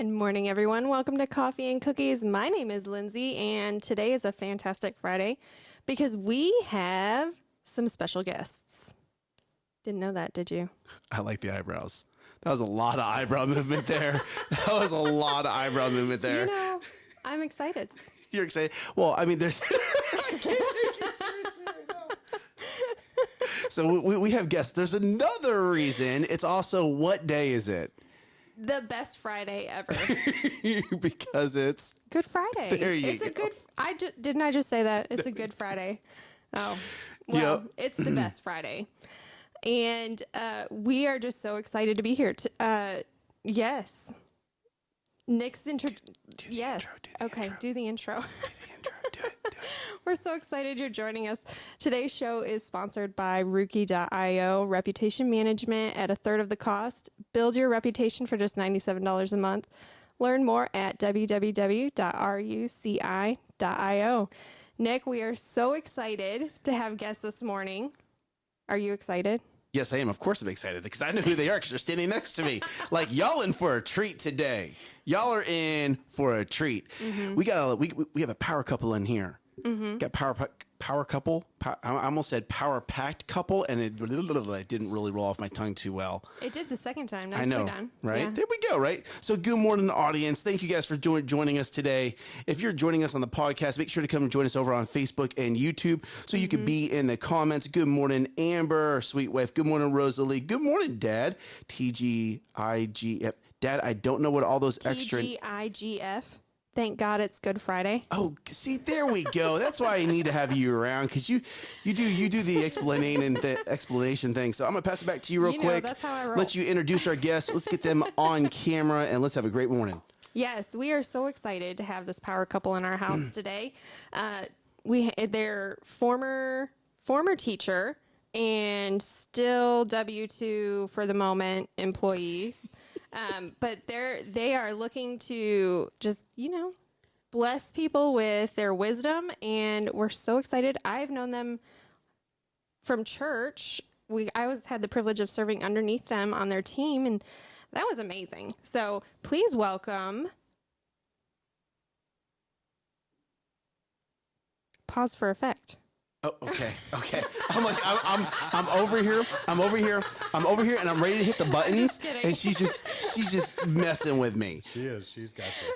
Good morning, everyone. Welcome to Coffee and Cookies. My name is Lindsay, and today is a fantastic Friday because we have some special guests. Didn't know that, did you? I like the eyebrows. That was a lot of eyebrow movement there. You know, I'm excited. You're excited? Well, I mean, there's... I can't take you seriously right now. So we have guests. There's another reason. It's also, what day is it? The best Friday ever. Because it's... Good Friday. There you It's go. a good... Didn't I just say that? It's a good Friday. Oh, well, Yep. It's the best Friday. And we are just so excited to be here. Yes. Nick's intro. Yes. Okay, do the intro. Do it. We're so excited you're joining us. Today's show is sponsored by Rookie.io, reputation management at a third of the cost. Build your reputation for just $97 a month. Learn more at www.ruci.io. Nick, we are so excited to have guests this morning. Are you excited? Yes, I am. Of course I'm excited because I know who they are because they're standing next to me. Like, y'all in for a treat today. Y'all are in for a treat. Mm-hmm. We have a power couple in here. Mm-hmm. Got power couple. I almost said power packed couple, and it didn't really roll off my tongue too well. It did the second time. Nicely I know, done. right? Yeah. There we go, right? So good morning, audience. Thank you guys for joining us today. If you're joining us on the podcast, make sure to come and join us over on Facebook and YouTube so you can be in the comments. Good morning, Amber, sweet wife. Good morning, Rosalie. Good morning, Dad. TGIGF. Dad, I don't know what all those extra... TGIGF. Thank God it's Good Friday. Oh, see, there we go. That's why I need to have you around because you do the explanation thing. So I'm gonna pass it back to you real quick. That's how I roll. Let you introduce our guests. Let's get them on camera and let's have a great morning. Yes, we are so excited to have this power couple in our house today. They're former teacher and still W-2 for the moment employees. But they are looking to just, bless people with their wisdom, and we're so excited. I've known them from church. I had the privilege of serving underneath them on their team, and that was amazing. So please welcome. Pause for effect. Oh, okay. I'm like, I'm over here, and I'm ready to hit the buttons, and she's just messing with me. She is. She's got you.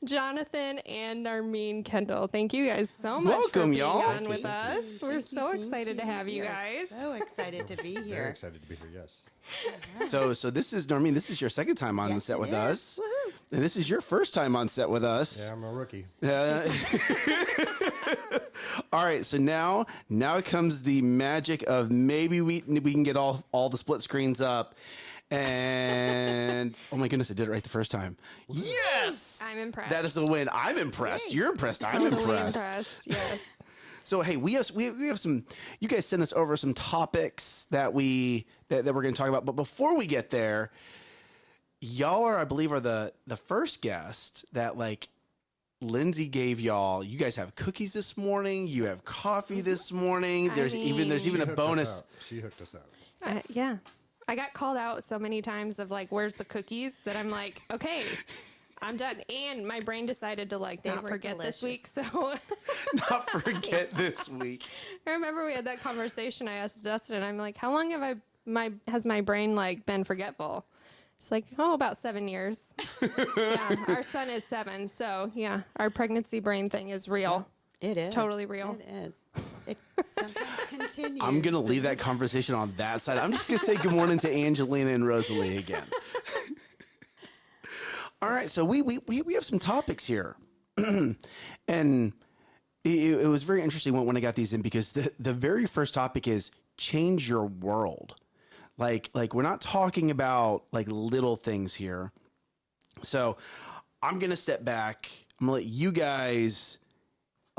Jonathan and Narmine Kendall, thank you guys so much Welcome, for being y'all. on with us. We're so excited to have you guys. So excited to be Very here. excited to be here. Yes. So this is Narmine. This is your second time on the set with us, and this is your first time on set with us. Yeah, I'm a rookie. All right, so now comes the magic of maybe we can get all the split screens up, and oh my goodness, I did it right the first time. Yes, I'm impressed. That is a win. I'm impressed. Yay. You're impressed. I'm Totally impressed. Yes. So hey, we have some. You guys sent us over some topics that we're going to talk about, but before we get there, y'all I believe are the first guest that Lindsay gave y'all. You guys have cookies this morning. You have coffee this morning. There's even a bonus. She hooked us up. Yeah. I got called out so many times of where's the cookies that I'm like, okay, I'm done. And my brain decided to not forget this week. So Not forget this week. I remember we had that conversation. I asked Dustin, I'm like, how long have has my brain been forgetful? It's about 7 years. Yeah, our son is 7. So yeah, our pregnancy brain thing is real. It is. It's totally real. It is. It sometimes continues. I'm going to leave that conversation on that side. I'm just going to say good morning to Angelina and Rosalie again. All right, so we have some topics here. And it was very interesting when I got these in because the very first topic is change your world. Like we're not talking about little things here. So I'm going to step back. I'm going to let you guys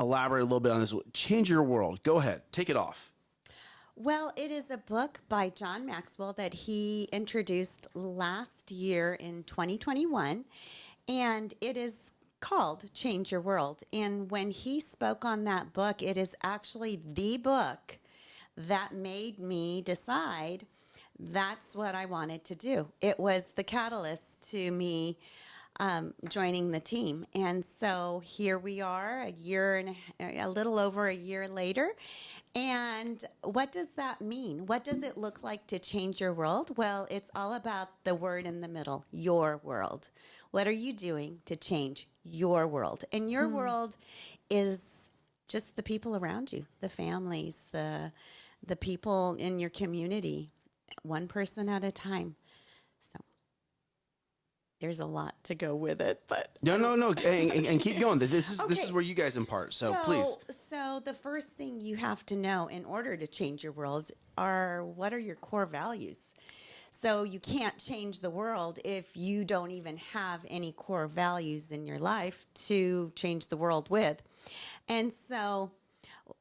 elaborate a little bit on this. Change your world. Go ahead. Take it off. Well, it is a book by John Maxwell that he introduced last year in 2021, and it is called Change Your World. And when he spoke on that book, it is actually the book that made me decide that's what I wanted to do. It was the catalyst to me joining the team. And so here we are, a little over a year later. And what does that mean? What does it look like to change your world? Well, it's all about the word in the middle, your world. What are you doing to change your world? And your world is just the people around you, the families, the people in your community, one person at a time. So there's a lot to go with it, but No, and keep going. This is where you guys impart. So please. So the first thing you have to know in order to change your world are what are your core values. So you can't change the world if you don't even have any core values in your life to change the world with. And so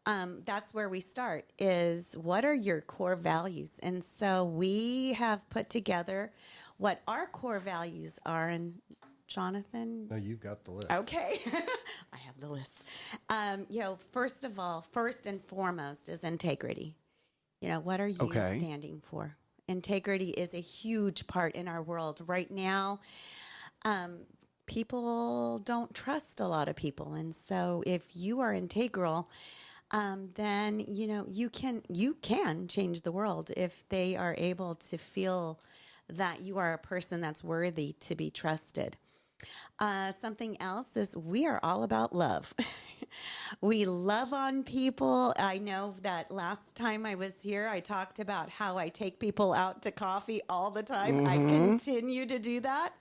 that's where we start is what are your core values? And so we have put together what our core values are. And Jonathan? No, you've got the list. Okay. I have the list. First of all, first and foremost is integrity. What are you standing for? Integrity is a huge part in our world right now. People don't trust a lot of people. And so if you are integral, then, you can change the world if they are able to feel that you are a person that's worthy to be trusted. Something else is we are all about love. We love on people. I know that last time I was here, I talked about how I take people out to coffee all the time. I continue to do that.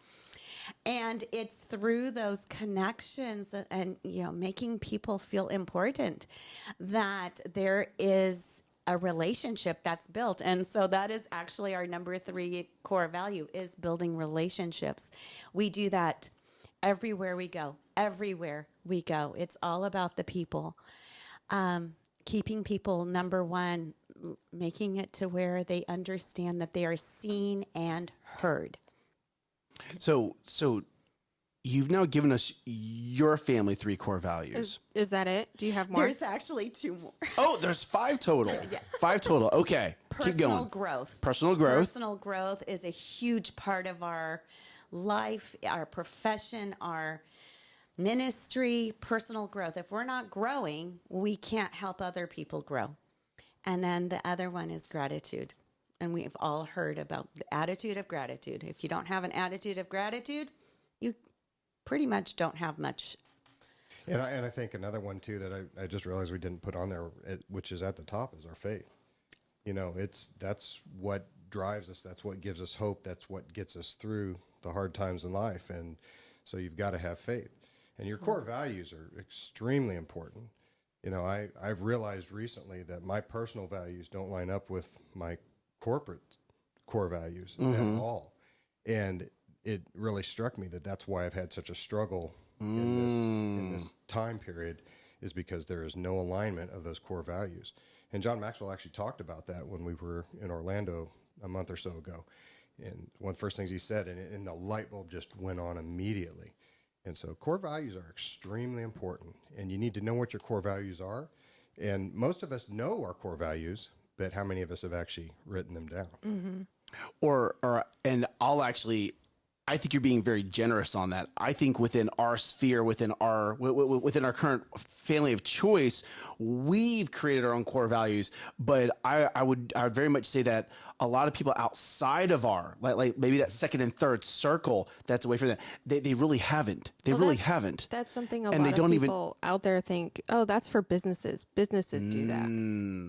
And it's through those connections and, making people feel important that there is a relationship that's built. And so that is actually our number 3 core value is building relationships. We do that everywhere we go. It's all about the people. Keeping people, number 1, making it to where they understand that they are seen and heard. So you've now given us your family 3 core values. Is that it? Do you have more? There's actually 2 more. Oh, there's 5 total. Yes. 5 total. Okay. Keep going. Personal growth. Personal growth is a huge part of our life, our profession, our ministry, personal growth. If we're not growing, we can't help other people grow. And then the other one is gratitude. And we've all heard about the attitude of gratitude. If you don't have an attitude of gratitude, you pretty much don't have much. And I think another one, too, that I just realized we didn't put on there, which is at the top, is our faith. That's what drives us. That's what gives us hope. That's what gets us through the hard times in life. And so you've got to have faith. And your core values are extremely important. I've realized recently that my personal values don't line up with my corporate core values at all. And it really struck me that that's why I've had such a struggle in this time period is because there is no alignment of those core values. And John Maxwell actually talked about that when we were in Orlando a month or so ago. And one of the first things he said, and the light bulb just went on immediately. And so core values are extremely important, and you need to know what your core values are. And most of us know our core values, but how many of us have actually written them down? And I think you're being very generous on that. I think within our sphere, within our current family of choice, we've created our own core values. But I would very much say that a lot of people outside of our, like maybe that second and third circle that's away from that, they really haven't. Really haven't. That's something a lot of people out there think, oh, that's for businesses. Businesses do that.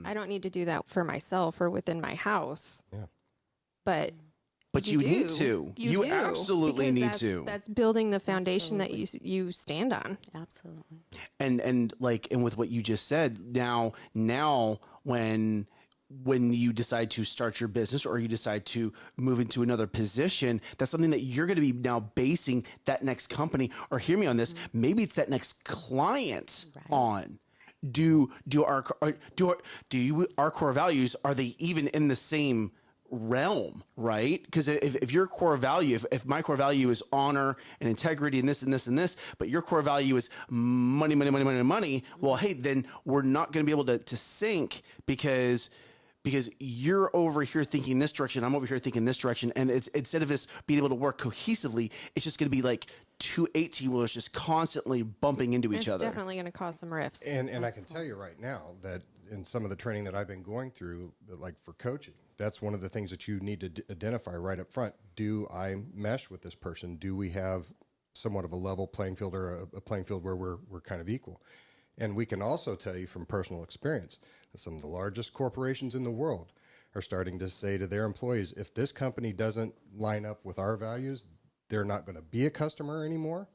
I don't need to do that for myself or within my house. Yeah. But you need to. You absolutely need to. That's building the foundation that you stand on. Absolutely. And with what you just said, now when you decide to start your business or you decide to move into another position, that's something that you're going to be now basing that next company, or hear me on this, maybe it's that next client on. Do our core values, are they even in the same realm, right? Because if your core value, if my core value is honor and integrity and this and this and this, but your core value is money, well, hey, then we're not going to be able to sync because you're over here thinking this direction, I'm over here thinking this direction, and it's instead of this being able to work cohesively, it's just going to be like two 18-wheelers just constantly bumping into each It's other. definitely going to cause some rifts. And I can tell you right now that in some of the training that I've been going through, like for coaching, that's one of the things that you need to identify right up front. Do I mesh with this person? Do we have somewhat of a level playing field, or a playing field where we're kind of equal? And we can also tell you from personal experience that some of the largest corporations in the world are starting to say to their employees, if this company doesn't line up with our values, they're not going to be a customer anymore,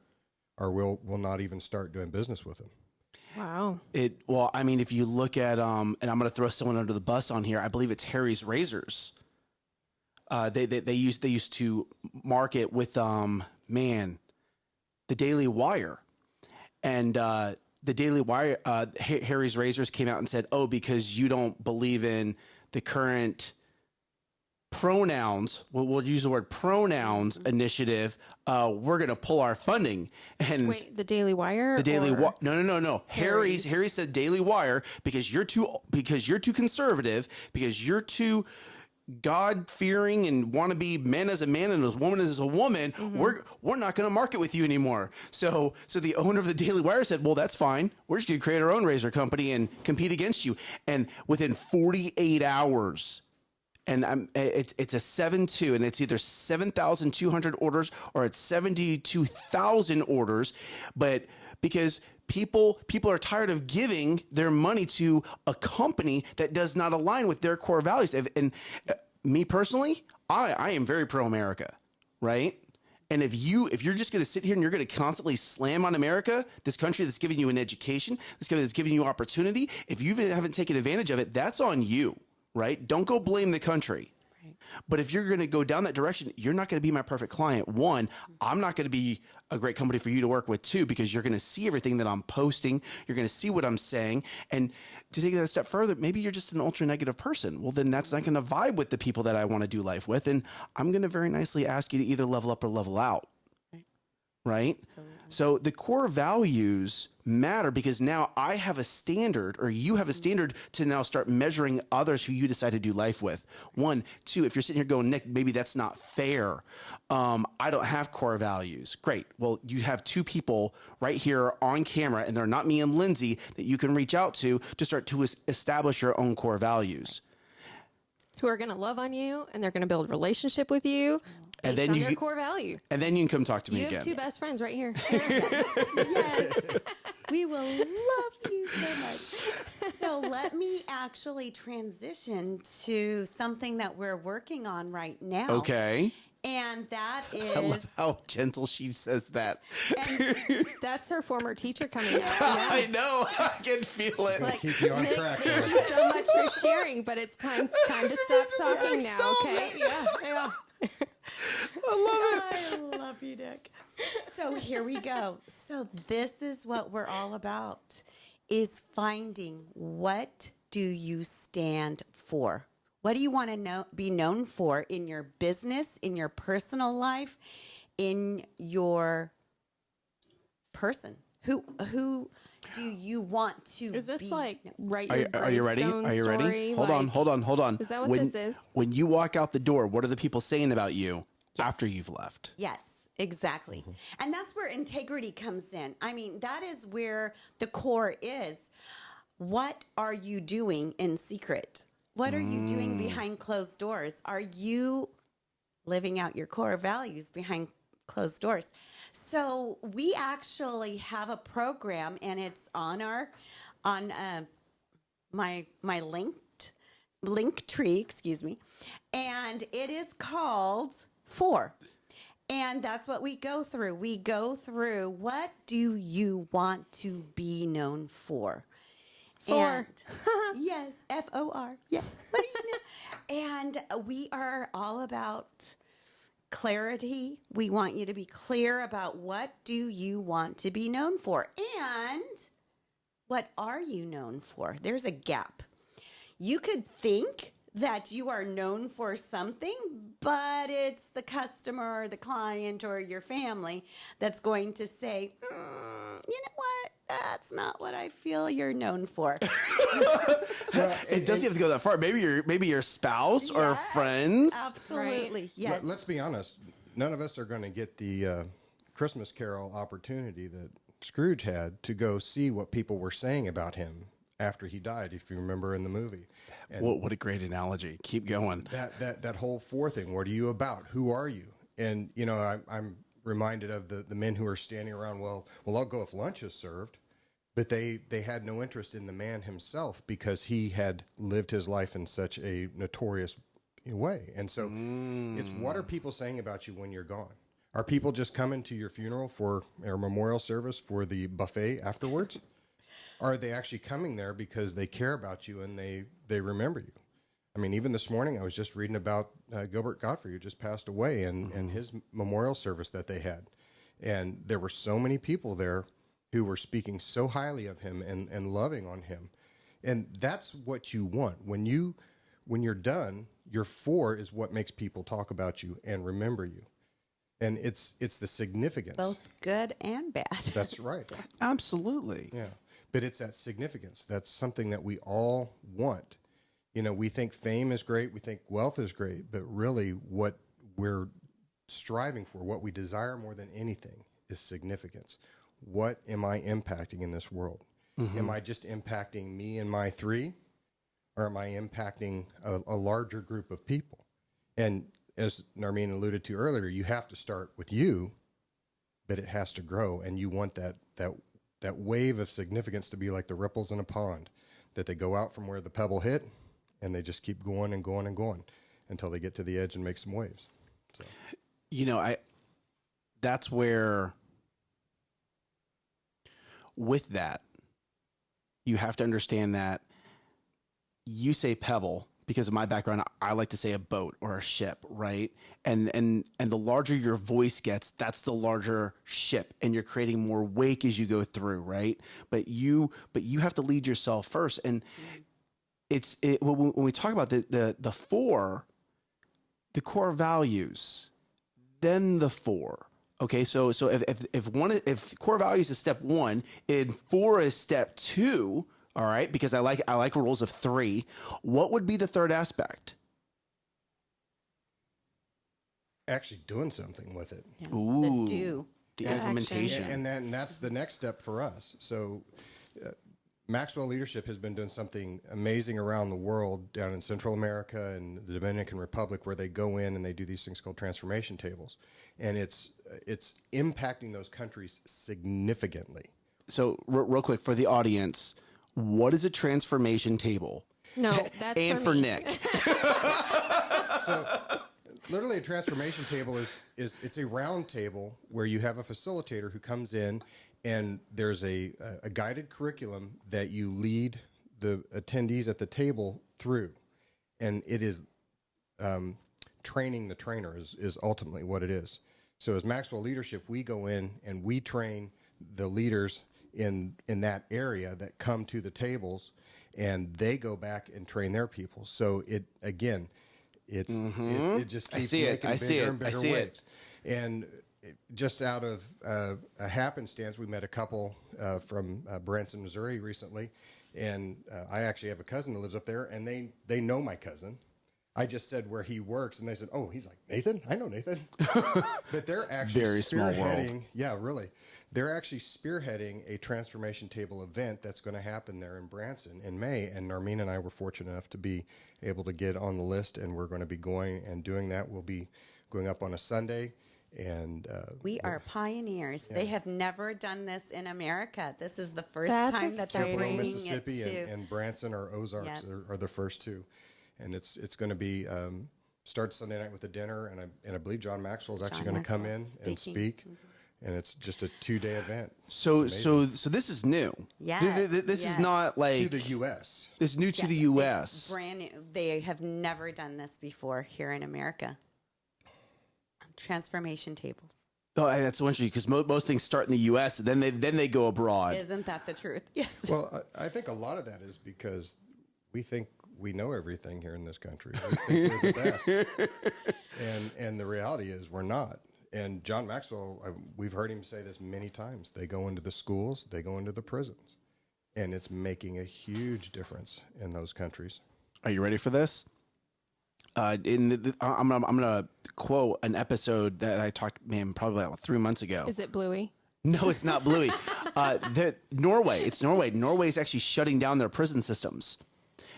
or we'll not even start doing business with them. Wow. Well, I mean, if you look at, and I'm going to throw someone under the bus on here. I believe it's Harry's Razors. They used to market with, the Daily Wire, and the Daily Wire, Harry's Razors came out and said, "Oh, because you don't believe in the current pronouns, we'll use the word pronouns initiative, we're going to pull our funding." And Wait, the Daily Wire? the Daily or- No. Harry said Daily Wire because you're too conservative, because you're too God-fearing and want to be man as a man and as woman as a woman. We're not going to market with you anymore. So the owner of the Daily Wire said, "Well, that's fine. We're just going to create our own razor company and compete against you." And within 48 hours, and it's a 7-2, and it's either 7,200 orders or it's 72,000 orders, but because people are tired of giving their money to a company that does not align with their core values. And me personally, I am very pro-America, right? And if you're just going to sit here and you're going to constantly slam on America, this country that's giving you an education, this country that's giving you opportunity, if you haven't taken advantage of it, that's on you, right? Don't go blame the country. But if you're going to go down that direction, you're not going to be my perfect client. One, I'm not going to be a great company for you to work with. Two, because you're going to see everything that I'm posting. You're going to see what I'm saying. And to take that a step further, maybe you're just an ultra negative person. Well, then that's not going to vibe with the people that I want to do life with. And I'm going to very nicely ask you to either level up or level out. Right? So the core values matter because now I have a standard, or you have a standard to now start measuring others who you decide to do life with. One, two, if you're sitting here going, "Nick, maybe that's not fair. I don't have core values." Great. Well, you have two people right here on camera, and they're not me and Lindsay, that you can reach out to start to establish your own core values. Who are going to love on you, and they're going to build a relationship with you. And based then on you their core value. And then you can come talk to me You again. have two best friends right here. Yes, we will love you so much. So let me actually transition to something that we're working on right now. Okay. And that I love is, how gentle she says that. That's her former teacher coming out. I know. I can feel it. Like, Keep you on Nick, track thank there. you so much for sharing, but it's time to stop talking now, stop okay? Yeah. I love you, Nick. So here we go. So this is what we're all about, is finding, what do you stand for? What do you want to be known for in your business, in your personal life, in your person? Who do you want to be? Is this like write your Are you ready? gravestone Are you ready? story? Hold on. Is that what this is? When you walk out the door, what are the people saying about you after you've left? Yes, exactly. And that's where integrity comes in. I mean, that is where the core is. What are you doing in secret? What are you doing behind closed doors? Are you living out your core values behind closed doors? So we actually have a program, and it's on my link tree, excuse me, and it is called 4. And that's what we go through. We go through, what do you want to be known for? 4. Yes, FOR. Yes. What do you know? And we are all about clarity. We want you to be clear about, what do you want to be known for? And what are you known for? There's a gap. You could think that you are known for something, but it's the customer or the client or your family that's going to say, you know what? That's not what I feel you're known for. It doesn't have to go that far. Maybe your spouse or Yes, friends. Absolutely. Yes. Let's be honest. None of us are going to get the Christmas Carol opportunity that Scrooge had to go see what people were saying about him after he died, if you remember in the movie. And What a great analogy. Keep going. that whole four thing, what are you about? Who are you? And, you know, I'm reminded of the men who are standing around, well, I'll go if lunch is served. But they had no interest in the man himself because he had lived his life in such a notorious way. And so it's what are people saying about you when you're gone? Are people just coming to your funeral for or memorial service for the buffet afterwards? Or are they actually coming there because they care about you and they remember you? I mean, even this morning I was just reading about Gilbert Gottfried, who just passed away, and his memorial service that they had. And there were so many people there who were speaking so highly of him and loving on him. And that's what you want. When you're done, your four is what makes people talk about you and remember you. And it's the significance. Both good and bad. That's right. Absolutely. Yeah. But it's that significance. That's something that we all want. You know, we think fame is great. We think wealth is great. But really what we're striving for, what we desire more than anything is significance. What am I impacting in this world? Am I just impacting me and my three? Or am I impacting a larger group of people? And as Narmine alluded to earlier, you have to start with you, but it has to grow. And you want that wave of significance to be like the ripples in a pond, that they go out from where the pebble hit and they just keep going and going and going until they get to the edge and make some waves. So. You know, that's where with that, you have to understand that you say pebble because of my background. I like to say a boat or a ship, right? And the larger your voice gets, that's the larger ship, and you're creating more wake as you go through, right? But you have to lead yourself first. And when we talk about the four, the core values, then the four. Okay, so if core values is step one, and four is step two. All right, because I like rules of three. What would be the third aspect? Actually doing something with it. Yeah. Ooh, The do. the Yeah, implementation. And that's the next step for us. So Maxwell Leadership has been doing something amazing around the world, down in Central America and the Dominican Republic, where they go in and they do these things called transformation tables. And it's impacting those countries significantly. So real quick for the audience, what is a transformation table? No, that's And for me. Nick. So literally a transformation table is it's a round table where you have a facilitator who comes in, and there's a guided curriculum that you lead the attendees at the table through. And it is training the trainer is ultimately what it is. So as Maxwell Leadership, we go in and we train the leaders in that area that come to the tables, and they go back and train their people. So it just keeps making bigger and bigger waves. And just out of a happenstance, we met a couple from Branson, Missouri recently, and I actually have a cousin that lives up there, and they know my cousin. I just said where he works, and they said, "Oh, he's like Nathan. I know Nathan." But they're actually Very small world. Yeah, really. They're actually spearheading a transformation table event that's going to happen there in Branson in May. And Narmine and I were fortunate enough to be able to get on the list, and we're going to be going and doing that. We'll be going up on a Sunday. And We are pioneers. They have never done this in America. This is the first That's time that they're exciting. Tupelo, bringing Mississippi, it to. and Branson or Ozarks are the first two. And it's going to be start Sunday night with a dinner, and I believe John Maxwell is actually John going to come in Maxwell's and speak, and it's just a 2-day event. So It's amazing. this is new. Yes, This is yes. not like To the U.S. This is new to the It's U.S. brand new. They have never done this before here in America. Transformation tables. Oh, that's so interesting because most things start in the U.S. and then they go abroad. Isn't that the truth? Yes. Well, I think a lot of that is because we think we know everything here in this country. We think we're the best. And the reality is we're not. And John Maxwell, we've heard him say this many times. They go into the schools, they go into the prisons. And it's making a huge difference in those countries. Are you ready for this? I'm gonna quote an episode that I talked, probably about 3 months ago. Is it Bluey? No, it's not Bluey. Norway. It's Norway. Norway is actually shutting down their prison systems,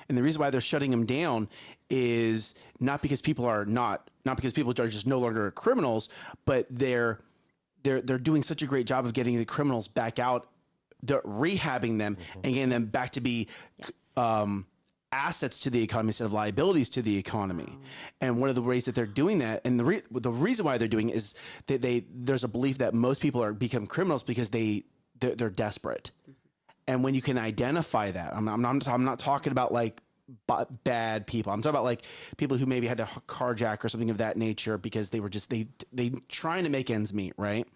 and the reason why they're shutting them down is not because people are just no longer criminals, but they're doing such a great job of getting the criminals back out, rehabbing them, and getting them back to be assets to the economy instead of liabilities to the economy. And one of the ways that they're doing that, and the reason why they're doing it is that there's a belief that most people become criminals because they're desperate. And when you can identify that, I'm not talking about like bad people. I'm talking about like people who maybe had to carjack or something of that nature because they were just they trying to make ends meet, right?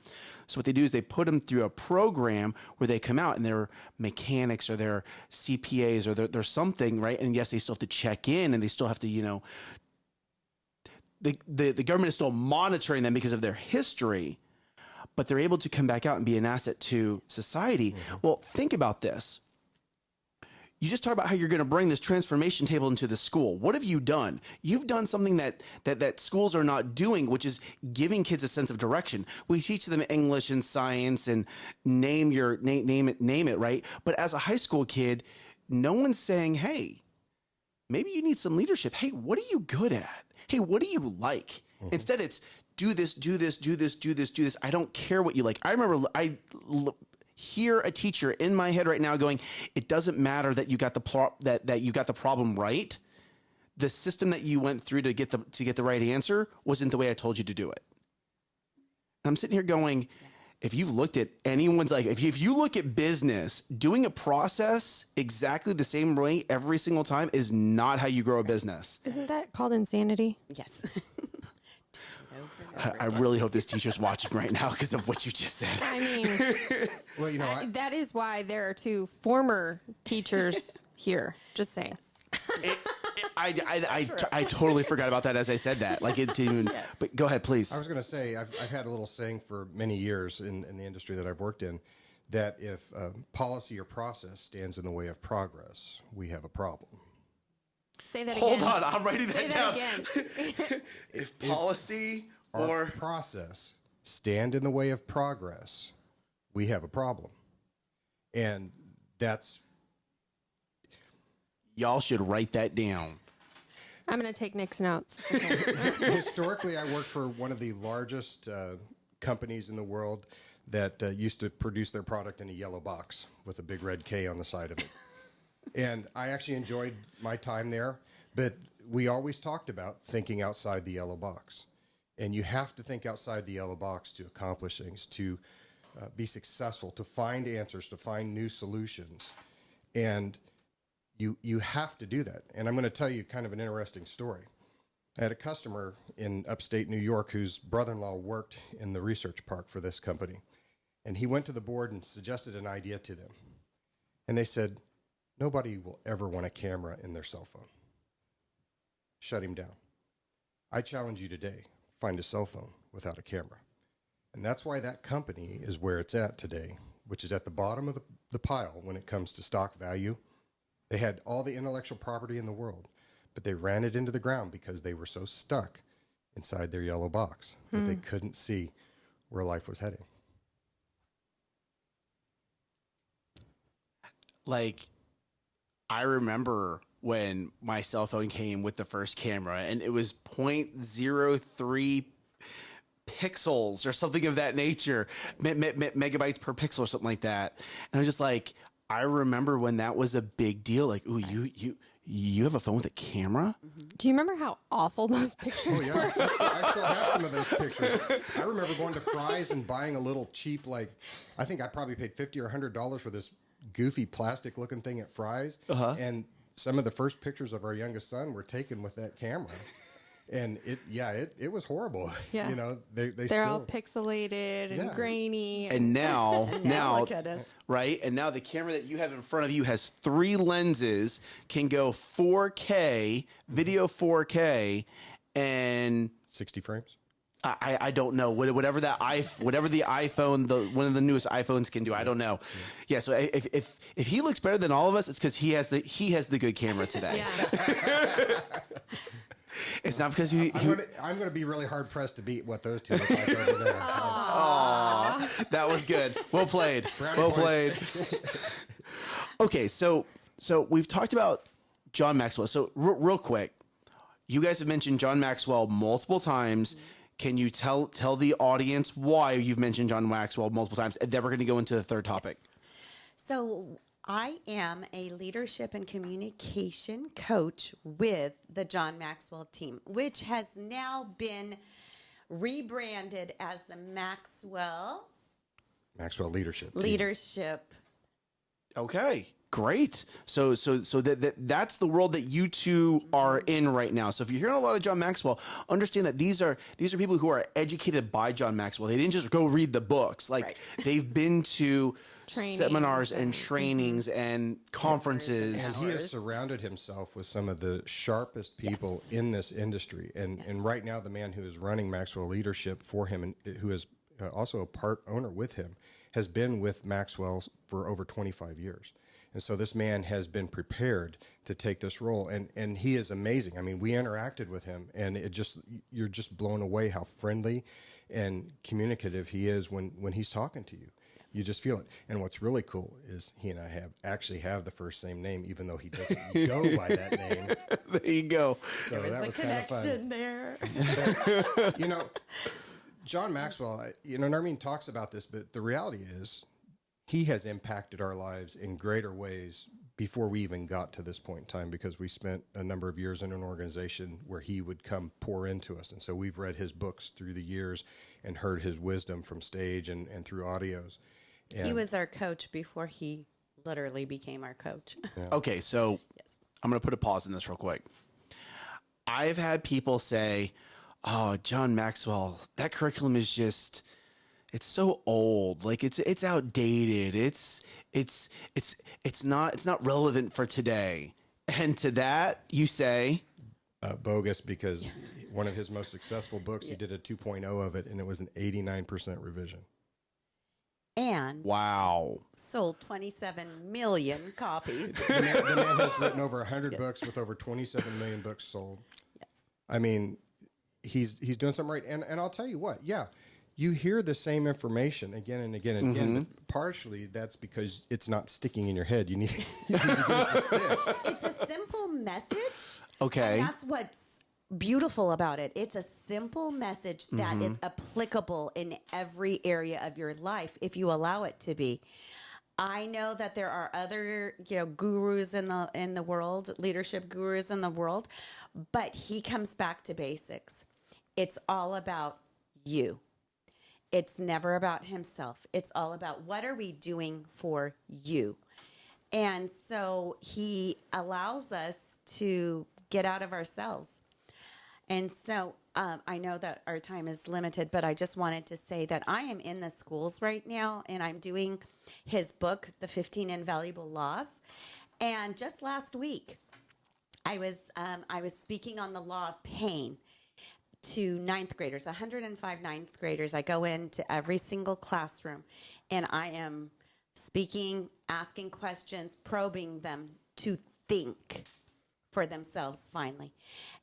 So what they do is they put them through a program where they come out and they're mechanics or they're CPAs or they're something, right? And yes, they still have to check in and they still have to, the government is still monitoring them because of their history, but they're able to come back out and be an asset to society. Well, think about this. You just talk about how you're going to bring this transformation table into the school. What have you done? You've done something that schools are not doing, which is giving kids a sense of direction. We teach them English and science and name it, right? But as a high school kid, no one's saying, hey, maybe you need some leadership. Hey, what are you good at? Hey, what do you like? Instead, it's do this, do this, do this, do this, do this. I don't care what you like. I remember hear a teacher in my head right now going, it doesn't matter that you got that you got the problem right. The system that you went through to get the right answer wasn't the way I told you to do it. And I'm sitting here going, if you've looked at anyone's like, if you look at business, doing a process exactly the same way every single time is not how you grow a business. Isn't that called insanity? Yes. I really hope this teacher's watching right now because of what you just said. I mean, Well, that is why there are two former teachers here. Just saying. I totally forgot about that as I said that. Like it didn't even, but go ahead, please. I was going to say, I've had a little saying for many years in the industry that I've worked in, that if policy or process stands in the way of progress, we have a problem. Say that Hold again. on, I'm writing that down. Again. If policy or process stand in the way of progress, we have a problem. And that's... Y'all should write that down. I'm going to take Nick's notes. It's okay. Historically, I worked for one of the largest companies in the world that used to produce their product in a yellow box with a big red K on the side of it. And I actually enjoyed my time there, but we always talked about thinking outside the yellow box. And you have to think outside the yellow box to accomplish things, to be successful, to find answers, to find new solutions. And you have to do that. And I'm going to tell you kind of an interesting story. I had a customer in upstate New York whose brother-in-law worked in the research park for this company. And he went to the board and suggested an idea to them. And they said, nobody will ever want a camera in their cell phone. Shut him down. I challenge you today, find a cell phone without a camera. And that's why that company is where it's at today, which is at the bottom of the pile when it comes to stock value. They had all the intellectual property in the world, but they ran it into the ground because they were so stuck inside their yellow box that they couldn't see where life was heading. Like, I remember when my cell phone came with the first camera and it was 0.03 pixels or something of that nature, megabytes per pixel or something like that. And I was just like, I remember when that was a big deal. Like, ooh, you have a phone with a camera? Do you remember how awful those pictures Oh, yeah. I still have some of those pictures. I remember going to Fry's and buying a little cheap, I think I probably paid $50 or $100 for this goofy plastic-looking thing at Fry's. And some of the first pictures of our youngest son were taken with that camera. And it was horrible. Yeah. You know, they're They're all still... pixelated and Yeah. grainy. And now, look at us. right? And now the camera that you have in front of you has 3 lenses, can go 4K, video 4K, and 60 frames? I don't know whatever the iPhone, one of the newest iPhones can do. I don't know. Yeah. So if he looks better than all of us, it's because he has the good camera today. Yeah. It's not because I'm going to be really hard pressed to beat what those two look like over there. Aw, that was good. Well played. Brownie Well points. played. Okay, so we've talked about John Maxwell. So real quick, you guys have mentioned John Maxwell multiple times. Can you tell the audience why you've mentioned John Maxwell multiple times? And then we're going to go into the third topic. Yes. So I am a leadership and communication coach with the John Maxwell team, which has now been rebranded as the Maxwell Leadership. Leadership. Okay, great. So that's the world that you two are in right now. So if you're hearing a lot of John Maxwell, understand that these are people who are educated by John Maxwell. They didn't just go read the books. Like Right. they've been to Trainings seminars and and- trainings and conferences. And he has surrounded himself with some of the sharpest people Yes. in this industry. And right now, the man who is running Maxwell Leadership for him, and who is also a part owner with him, has been with Maxwell for over 25 years. And so this man has been prepared to take this role. And he is amazing. I mean, we interacted with him, and you're just blown away how friendly and communicative he is when he's talking to you. You just feel it. And what's really cool is he and I actually have the first same name, even though he doesn't go by that name. There you go. So that was kind of fun. There. You know, John Maxwell, Narmine talks about this, but the reality is he has impacted our lives in greater ways before we even got to this point in time, because we spent a number of years in an organization where he would come pour into us. And so we've read his books through the years and heard his wisdom from stage and through audios. And He was our coach before he literally became our coach. Okay, so Yes. I'm going to put a pause in this real quick. I've had people say, "Oh, John Maxwell, that curriculum is just, it's so old. Like it's outdated. It's not relevant for today." And to that, you say, bogus, because one of his most successful books, he did a 2.0 of it, and it was an 89% revision. And "Wow." sold 27 million copies. The man has written over 100 books with over 27 million books sold. Yes. I mean, he's doing something right. And I'll tell you what, yeah, you hear the same information again and again and again. But partially that's because it's not sticking in your head. You need to get it to stick. It's a simple message. Okay. And that's what's beautiful about it. It's a simple message that is applicable in every area of your life if you allow it to be. I know that there are other, gurus in the world, leadership gurus in the world, but he comes back to basics. It's all about you. It's never about himself. It's all about what are we doing for you. And so he allows us to get out of ourselves. And so I know that our time is limited, but I just wanted to say that I am in the schools right now, and I'm doing his book, The 15 Invaluable Laws. And just last week, I was speaking on the law of pain to ninth graders, 105 ninth graders. I go into every single classroom, and I am speaking, asking questions, probing them to think for themselves finally.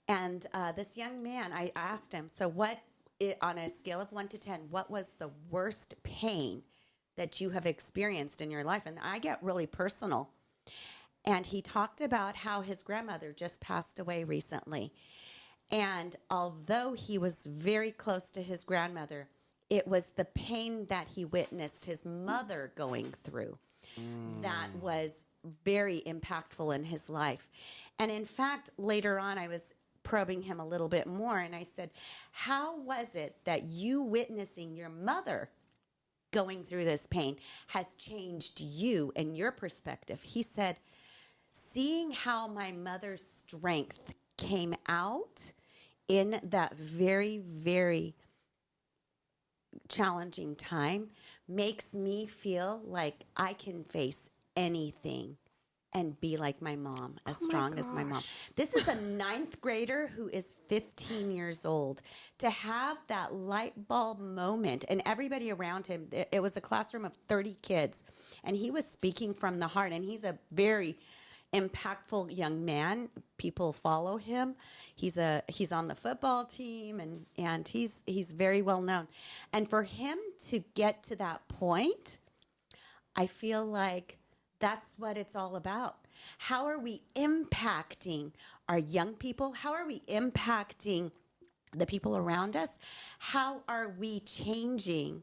And this young man, I asked him, so on a scale of 1 to 10, what was the worst pain that you have experienced in your life? And I get really personal. And he talked about how his grandmother just passed away recently. And although he was very close to his grandmother, it was the pain that he witnessed his mother going through that was very impactful in his life. And in fact, later on, I was probing him a little bit more, and I said, how was it that you witnessing your mother going through this pain has changed you and your perspective? He said, seeing how my mother's strength came out in that very, very challenging time makes me feel like I can face anything and be like my mom, as strong as my mom. This is a ninth grader who is 15 years old. To have that light bulb moment, and everybody around him, it was a classroom of 30 kids, and he was speaking from the heart, and he's a very impactful young man. People follow him. He's on the football team, and he's very well known. And for him to get to that point, I feel like that's what it's all about. How are we impacting our young people? How are we impacting the people around us? How are we changing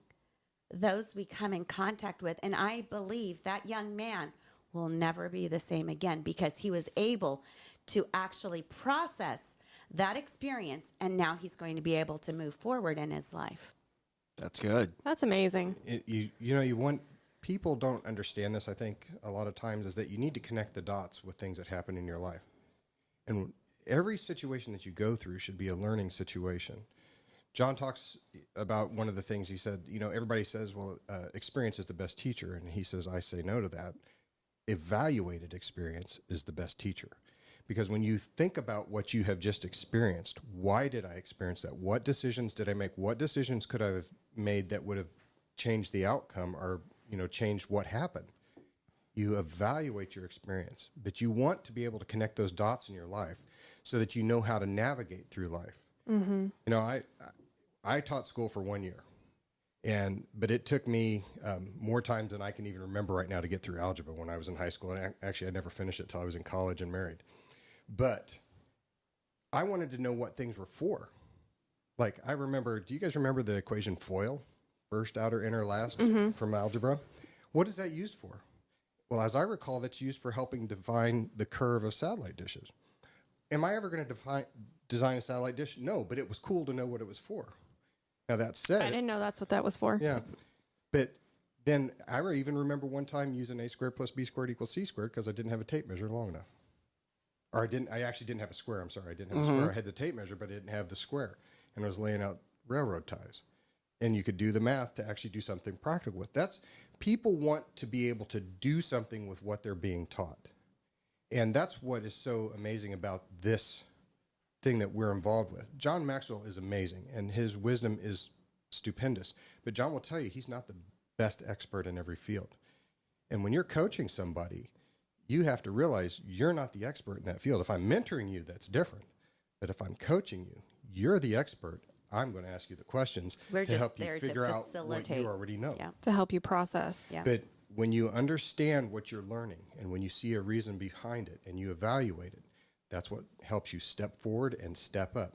those we come in contact with? And I believe that young man will never be the same again, because he was able to actually process that experience, and now he's going to be able to move forward in his life. That's good. That's amazing. People don't understand this, I think, a lot of times, is that you need to connect the dots with things that happen in your life. And every situation that you go through should be a learning situation. John talks about one of the things he said, everybody says, well, experience is the best teacher. And he says, I say no to that. Evaluated experience is the best teacher. Because when you think about what you have just experienced, why did I experience that? What decisions did I make? What decisions could I have made that would have changed the outcome or, changed what happened? You evaluate your experience, but you want to be able to connect those dots in your life so that you know how to navigate through life. Mm-hmm. I taught school for 1 year, but it took me more times than I can even remember right now to get through algebra when I was in high school. And actually, I never finished it till I was in college and married. But I wanted to know what things were for. Like, do you guys remember the equation FOIL? First, outer, inner, last, from algebra? What is that used for? Well, as I recall, that's used for helping define the curve of satellite dishes. Am I ever going to design a satellite dish? No, but it was cool to know what it was for. Now, that said, I didn't know that's what that was for. Yeah. But then I even remember one time using a squared plus b squared equals c squared because I didn't have a tape measure long enough. Or I actually didn't have a square. I'm sorry. I didn't have a square. I had the tape measure, but I didn't have the square. And I was laying out railroad ties. And you could do the math to actually do something practical with. People want to be able to do something with what they're being taught. And that's what is so amazing about this thing that we're involved with. John Maxwell is amazing, and his wisdom is stupendous. But John will tell you he's not the best expert in every field. And when you're coaching somebody, you have to realize you're not the expert in that field. If I'm mentoring you, that's different. But if I'm coaching you, you're the expert. I'm going to ask you the questions to help you figure out what you already know. Yeah. To help you process. Yeah. But when you understand what you're learning and when you see a reason behind it and you evaluate it, that's what helps you step forward and step up.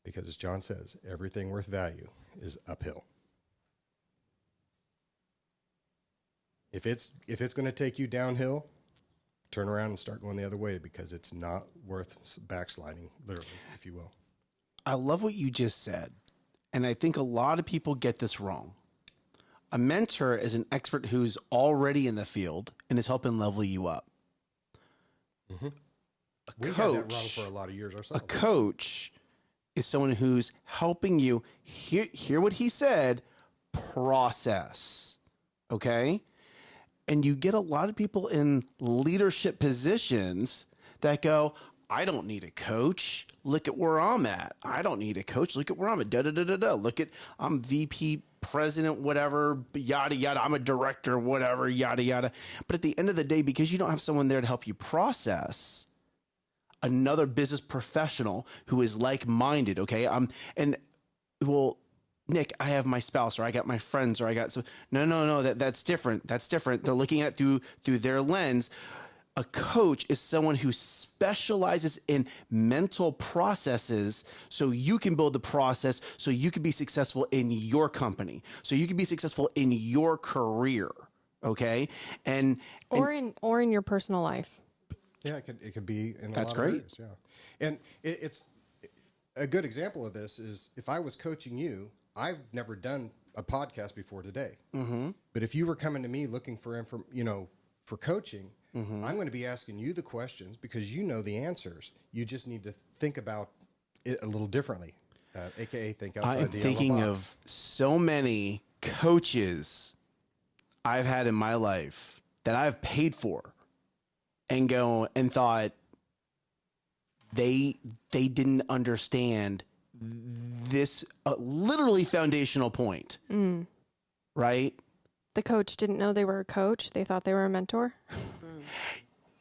Because as John says, everything worth value is uphill. If it's going to take you downhill, turn around and start going the other way, because it's not worth backsliding, literally, if you will. I love what you just said. And I think a lot of people get this wrong. A mentor is an expert who's already in the field and is helping level you up. Mm-hmm. We had that wrong for a lot of years ourselves. A coach is someone who's helping you hear what he said, process. Okay? And you get a lot of people in leadership positions that go, I don't need a coach. Look at where I'm at. I don't need a coach. Look at where I'm at. Look at, I'm VP, president, whatever, yada, yada. I'm a director, whatever, yada, yada. But at the end of the day, because you don't have someone there to help you process, another business professional who is like-minded, okay? Nick, I have my spouse, or I got my friends, or I got, so no, that's different. That's different. They're looking at it through their lens. A coach is someone who specializes in mental processes so you can build the process so you can be successful in your company, so you can be successful in your career, okay? Or in your personal life. Yeah, it could be in a that's lot great. of areas, yeah. And it's a good example of this is if I was coaching you, I've never done a podcast before today. Mm-hmm. But if you were coming to me looking for for coaching, mm-hmm. I'm going to be asking you the questions because you know the answers. You just need to think about it a little differently, aka think outside the yellow box. I'm thinking of so many coaches I've had in my life that I've paid for and thought they didn't understand this literally foundational point, right? The coach didn't know they were a coach. They thought they were a mentor.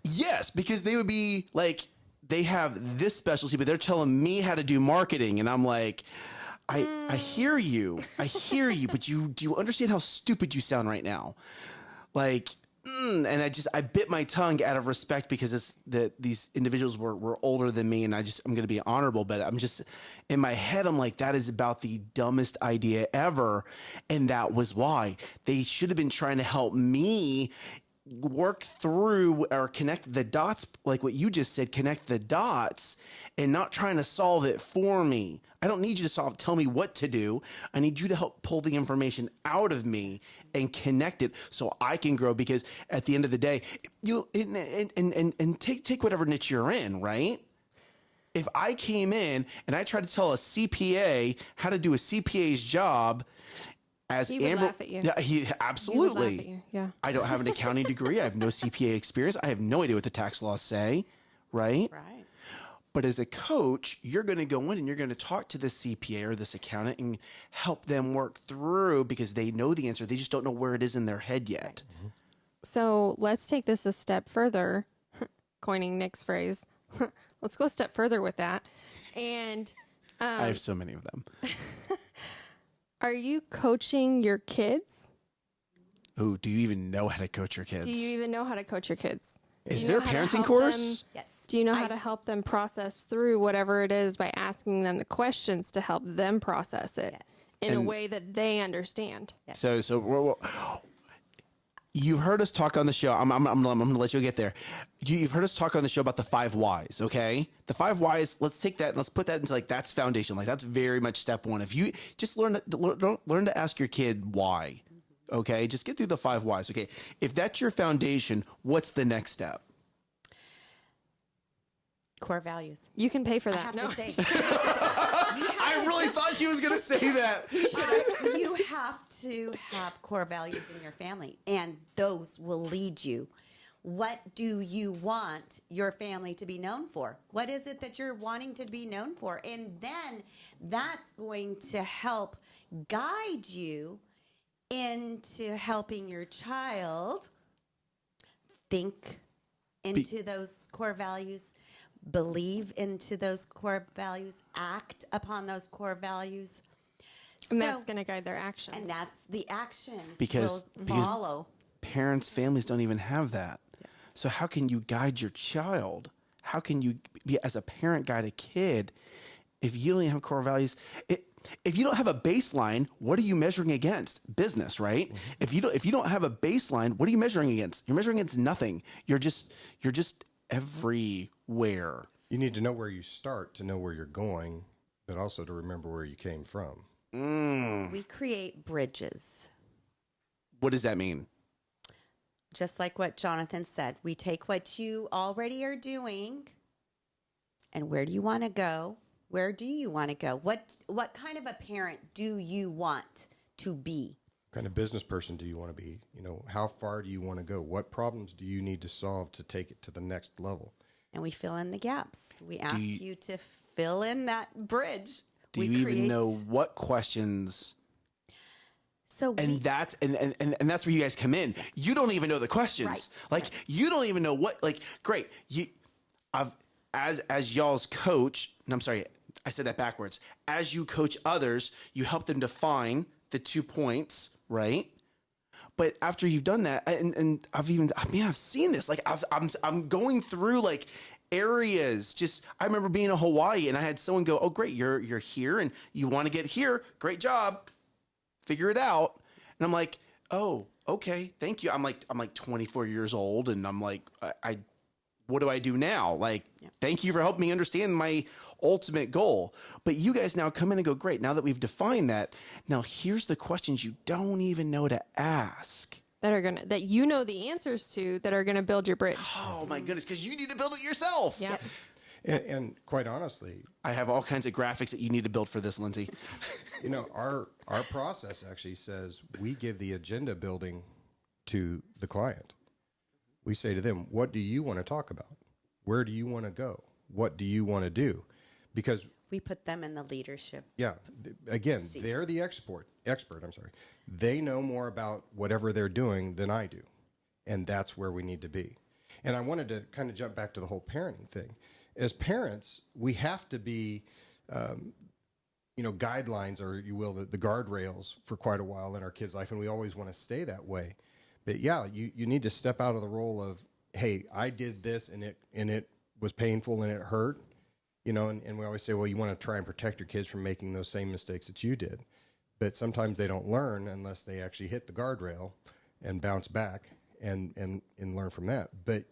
Yes, because they would be like, they have this specialty, but they're telling me how to do marketing. And I'm like, I hear you. I hear you. But do you understand how stupid you sound right now? Like, and I bit my tongue out of respect because these individuals were older than me, and I'm going to be honorable, but I'm just in my head, I'm like, that is about the dumbest idea ever. And that was why they should have been trying to help me work through or connect the dots, like what you just said, connect the dots, and not trying to solve it for me. I don't need you to tell me what to do. I need you to help pull the information out of me and connect it so I can grow. Because at the end of the day, take whatever niche you're in, right? If I came in and I tried to tell a CPA how to do a CPA's job, as He would laugh at you. Yeah, he absolutely. He would laugh at you, yeah. I don't have an accounting degree. I have no CPA experience. I have no idea what the tax laws say, right? Right. But as a coach, you're going to go in and you're going to talk to the CPA or this accountant and help them work through because they know the answer. They just don't know where it is in their head yet. Right. So let's take this a step further, coining Nick's phrase. Let's go a step further with that. And I have so many of them. are you coaching your kids? Oh, do you even know how to coach your kids? Do you even know how to coach your kids? Do Is you there a know how to parenting help course? them- Yes. Do you know how to help them process through whatever it is by asking them the questions to help them process it Yes. in a And- way that they understand? Yes. So you've heard us talk on the show. I'm going to let you get there. You've heard us talk on the show about the 5 whys, okay? The 5 whys, let's take that and let's put that into like, that's foundation. Like that's very much step 1. If you just learn to ask your kid why, okay? Just get through the 5 whys, okay? If that's your foundation, what's the next step? Core values. You can pay for I that. have to say, I really thought she was going to say that. you have to have core values in your family, and those will lead you. What do you want your family to be known for? What is it that you're wanting to be known for? And then that's going to help guide you into helping your child think into those core values, believe into those core values, act upon those core values. And that's going to guide their actions. And that's the actions Because will follow. parents, families don't even have that. Yes. So how can you guide your child? How can you be as a parent guide a kid if you don't have core values? If you don't have a baseline, what are you measuring against? Business, right? Mm-hmm. If you don't have a baseline, what are you measuring against? You're measuring against nothing. You're just everywhere. You need to know where you start to know where you're going, but also to remember where you came from. We create bridges. What does that mean? Just like what Jonathan said, we take what you already are doing and where do you want to go? Where do you want to go? What kind of a parent do you want to be? What kind of business person do you want to be? You know, how far do you want to go? What problems do you need to solve to take it to the next level? And we fill in the gaps. We ask you to fill in that bridge. Do you even know what questions? So And that's that's where you guys come in. You don't even know the questions. Right. Like you don't even know what. Like great. As y'all's coach. No, I'm sorry. I said that backwards. As you coach others, you help them define the 2 points, right? But after you've done that, and I've seen this. Like I'm going through like areas. Just I remember being in Hawaii and I had someone go, "Oh, great, you're here and you want to get here. Great job. Figure it out." And I'm like, "Oh, okay, thank you." I'm like 24 years old and I'm like, what do I do now? Like, thank you for helping me understand my ultimate goal. But you guys now come in and go, great, now that we've defined that, now here's the questions you don't even know to ask. That you know the answers to that are gonna build your bridge. Oh my goodness, because you need to build it yourself. Yeah. And quite honestly, I have all kinds of graphics that you need to build for this, Lindsay. you know, our process actually says we give the agenda building to the client. We say to them, what do you want to talk about? Where do you want to go? What do you want to do? Because we put them in the leadership. yeah, again, they're the expert. They know more about whatever they're doing than I do. And that's where we need to be. And I wanted to kind of jump back to the whole parenting thing. As parents, we have to be, guidelines, or you will, the guardrails for quite a while in our kids' life, and we always want to stay that way. But yeah, you need to step out of the role of, hey, I did this and it was painful and it hurt, and we always say, well, you want to try and protect your kids from making those same mistakes that you did. But sometimes they don't learn unless they actually hit the guardrail and bounce back and learn from that. But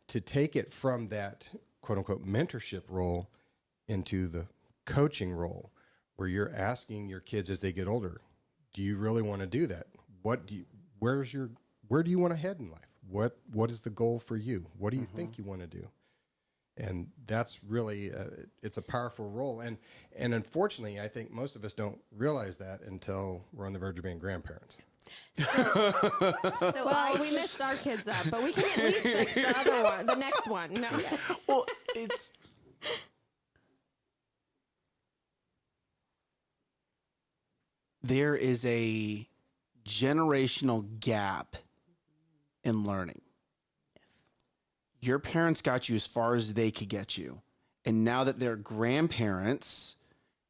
to take it from that quote unquote mentorship role into the coaching role, where you're asking your kids as they get older, do you really want to do that? Where do you want to head in life? What is the goal for you? What do you think you want to do? And that's really, it's a powerful role. And unfortunately, I think most of us don't realize that until we're on the verge of being grandparents. Well, we missed our kids up, but we can at least fix the other one, the next one. No. Well, there is a generational gap in learning. Your parents got you as far as they could get you. And now that they're grandparents,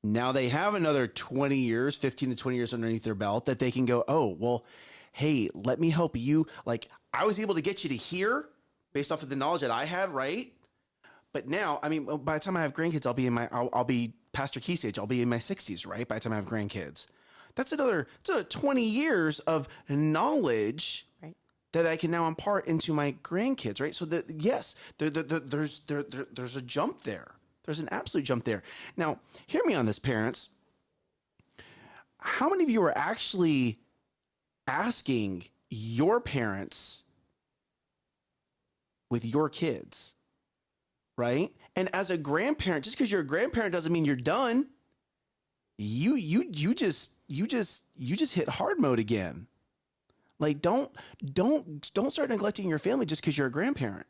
now they have another 20 years, 15 to 20 years underneath their belt that they can go, oh, well, hey, let me help you. Like, I was able to get you to here based off of the knowledge that I had, right? But now, I mean, by the time I have grandkids, I'll be Pastor Key's age. I'll be in my 60s, right? By the time I have grandkids. That's another 20 years of knowledge that I can now impart into my grandkids, right? So yes, there's a jump there. There's an absolute jump there. Now, hear me on this, parents. How many of you are actually asking your parents with your kids, right? And as a grandparent, just because you're a grandparent doesn't mean you're done. You just hit hard mode again. Like, don't start neglecting your family just because you're a grandparent.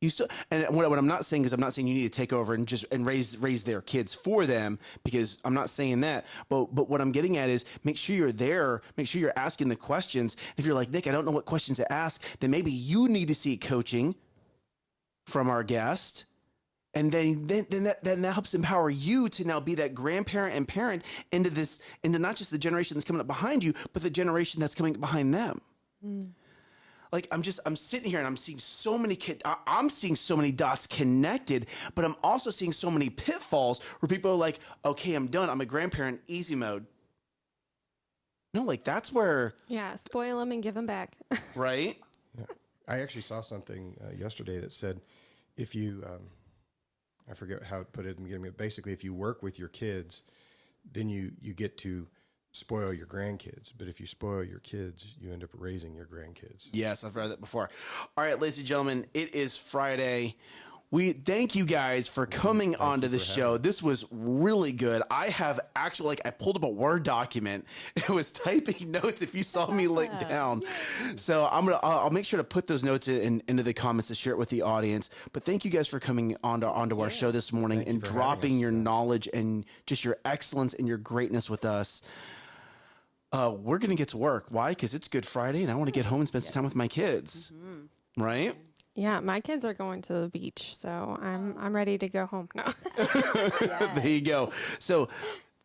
You still, and what I'm not saying is, I'm not saying you need to take over and raise their kids for them, because I'm not saying that. But what I'm getting at is, make sure you're there. Make sure you're asking the questions. If you're like, Nick, I don't know what questions to ask, then maybe you need to seek coaching from our guest. And then that helps empower you to now be that grandparent and parent into not just the generation that's coming up behind you, but the generation that's coming behind them. Like, I'm sitting here and I'm seeing so many I'm seeing so many dots connected, but I'm also seeing so many pitfalls where people are like, okay, I'm done. I'm a grandparent, easy mode. No, like, that's where. Yeah. Spoil them and give them back. Right. Yeah. I actually saw something yesterday that said, if you, I forget how to put it in the beginning, but basically, if you work with your kids, then you get to spoil your grandkids. But if you spoil your kids, you end up raising your grandkids. Yes, I've read that before. All right, ladies and gentlemen, it is Friday. We thank you guys for coming onto the show. This was really good. I have actually, I pulled up a Word document. It was typing notes if you saw me look down. So I'll make sure to put those notes into the comments to share it with the audience. But thank you guys for coming onto our show this morning and dropping your knowledge and just your excellence and your greatness with us. We're going to get to work. Why? Because it's Good Friday and I want to get home and spend some time with my kids. Mm-hmm. Right? Yeah, my kids are going to the beach, so I'm ready to go home. No. There you go. So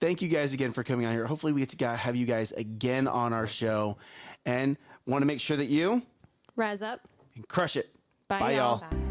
thank you guys again for coming on here. Hopefully we get to have you guys again on our show, and want to make sure that you rise up and crush it. Bye, y'all. Bye.